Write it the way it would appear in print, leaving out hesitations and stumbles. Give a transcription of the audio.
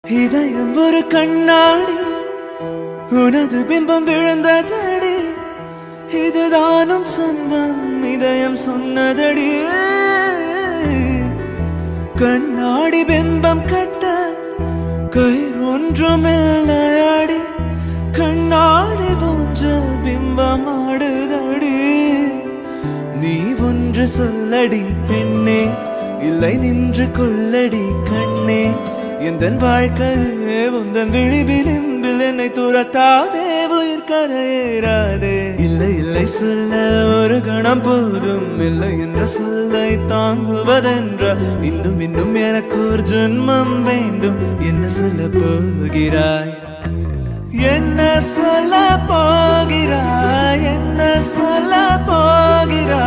இதயம் ஒரு கண்ணாடி, உனது பிம்பம் விழுந்ததடி. இதுதானும் சொந்தம், இதயம் சொன்னதடி. கண்ணாடி பிம்பம் கட்ட கை ஒன்றுமில்லையாடி. கண்ணாடி போன்ற பிம்பம் ஆடுதடி. நீ ஒன்று சொல்லடி பெண்ணே, இல்லை நின்று கொள்ளடி கண்ணே. எந்தன் வாழ்க்கையே உந்தன் விழிவிளிம்பில் என்னை துரத்தாதே, உயிர் கரையேறாதே. இல்லை இல்லை சொல்ல ஒரு கணம் போதும், இல்லை என்ற சொல்லை தாங்குவதென்ற. இன்னும் இன்னும் எனக்கு ஒரு ஜென்மம் வேண்டும். என்ன சொல்ல போகிறாய், என்ன சொல்ல போகிறாய், என்ன சொல்ல போகிறாய்?